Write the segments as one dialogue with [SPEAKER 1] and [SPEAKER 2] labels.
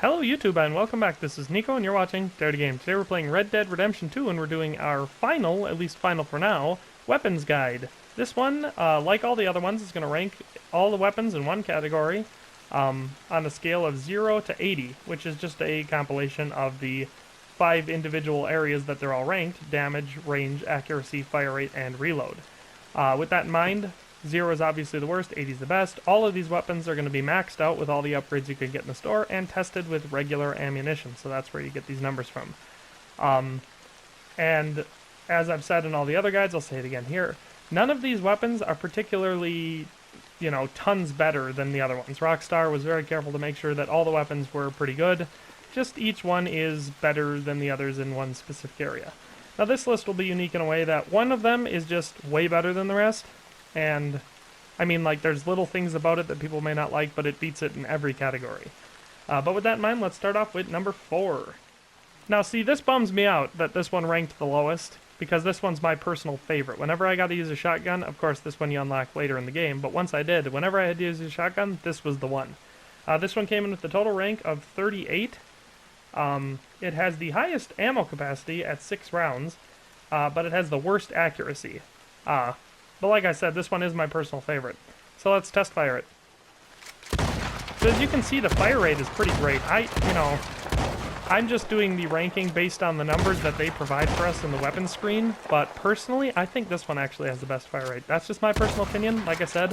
[SPEAKER 1] Hello YouTube and welcome back. This is Nico and you're watching Dirty Game. Today we're playing Red Dead Redemption 2 and we're doing our final, at least final for now, weapons guide. This one, like all the other ones, is going to rank all the weapons in one category on a scale of 0 to 80, which is just a compilation of the 5 individual areas that they're all ranked: damage, range, accuracy, fire rate, and reload. With that in mind, 0 is obviously the worst, 80 is the best. All of these weapons are going to be maxed out with all the upgrades you can get in the store and tested with regular ammunition, so that's where you get these numbers from. And as I've said in all the other guides, I'll say it again here, none of these weapons are particularly, tons better than the other ones. Rockstar was very careful to make sure that all the weapons were pretty good, just each one is better than the others in one specific area. Now this list will be unique in a way that one of them is just way better than the rest. And, I mean, like, there's little things about it that people may not like, but it beats it in every category. But with that in mind, let's start off with number 4. Now, see, this bums me out that this one ranked the lowest, because this one's my personal favorite. Whenever I got to use a shotgun, of course, this one you unlock later in the game, but once I did, whenever I had to use a shotgun, this was the one. This one came in with the total rank of 38. It has the highest ammo capacity at 6 rounds, but it has the worst accuracy. But like I said, this one is my personal favorite. So let's test fire it. So as you can see, the fire rate is pretty great. I'm just doing the ranking based on the numbers that they provide for us in the weapons screen, but personally, I think this one actually has the best fire rate. That's just my personal opinion. Like I said,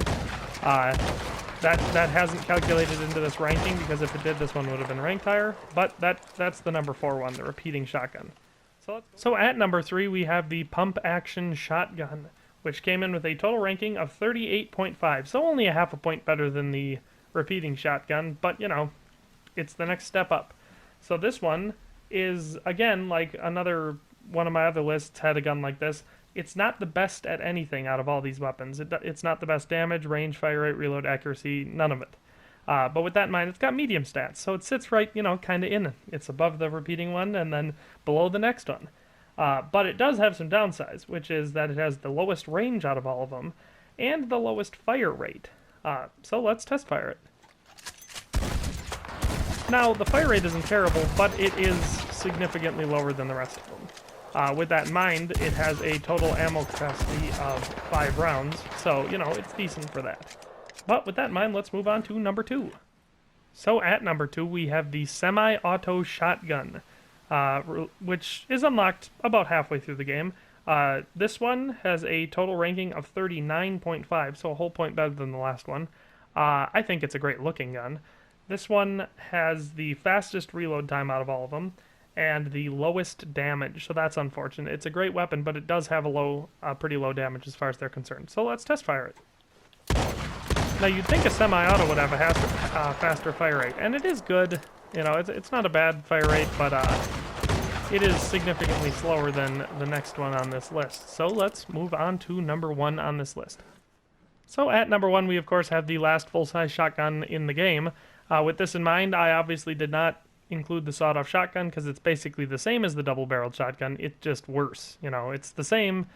[SPEAKER 1] that hasn't calculated into this ranking, because if it did, this one would have been ranked higher, but that's the number 4 one, the repeating shotgun. So at number 3, we have the pump action shotgun, which came in with a total ranking of 38.5, so only a half a point better than the repeating shotgun, but, it's the next step up. So this one is, again, like another one of my other lists had a gun like this. It's not the best at anything out of all these weapons. It's not the best damage, range, fire rate, reload, accuracy, none of it. But with that in mind, it's got medium stats, so it sits right, kind of in. It's above the repeating one and then below the next one. But it does have some downsides, which is that it has the lowest range out of all of them, and the lowest fire rate. So let's test fire it. Now, the fire rate isn't terrible, but it is significantly lower than the rest of them. With that in mind, it has a total ammo capacity of 5 rounds, so, it's decent for that. But with that in mind, let's move on to number 2. So at number 2, we have the SemiAuto shotgun, which is unlocked about halfway through the game. This one has a total ranking of 39.5, so a whole point better than the last one. I think it's a great looking gun. This one has the fastest reload time out of all of them, and the lowest damage, so that's unfortunate. It's a great weapon, but it does have a pretty low damage as far as they're concerned. So let's test fire it. Now you'd think a semi-auto would have a faster fire rate, and it is good. It's not a bad fire rate, but it is significantly slower than the next one on this list. So let's move on to number 1 on this list. So at number 1, we of course have the last full-size shotgun in the game. With this in mind, I obviously did not include the sawed-off shotgun because it's basically the same as the double-barreled shotgun. It's just worse. It's the same.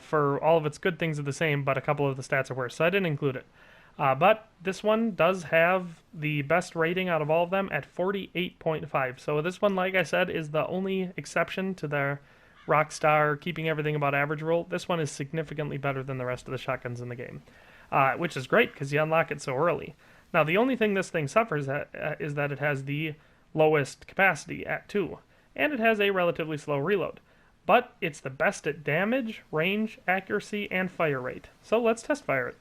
[SPEAKER 1] For all of its good things are the same, but a couple of the stats are worse, so I didn't include it. But this one does have the best rating out of all of them at 48.5. So this one, like I said, is the only exception to their Rockstar keeping everything about average rule. This one is significantly better than the rest of the shotguns in the game, which is great because you unlock it so early. Now, the only thing this thing suffers at is that it has the lowest capacity at 2, and it has a relatively slow reload. But it's the best at damage, range, accuracy, and fire rate. So let's test fire it.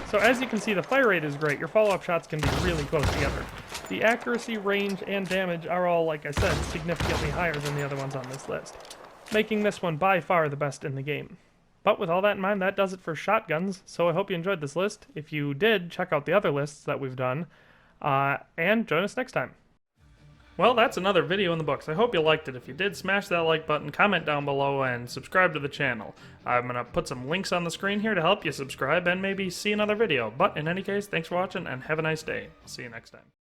[SPEAKER 1] So as you can see, the fire rate is great. Your follow-up shots can be really close together. The accuracy, range, and damage are all, like I said, significantly higher than the other ones on this list, making this one by far the best in the game. But with all that in mind, that does it for shotguns, so I hope you enjoyed this list. If you did, check out the other lists that we've done, and join us next time. Well, that's another video in the books. I hope you liked it. If you did, smash that like button, comment down below, and subscribe to the channel. I'm going to put some links on the screen here to help you subscribe and maybe see another video. But in any case, thanks for watching, and have a nice day. I'll see you next time.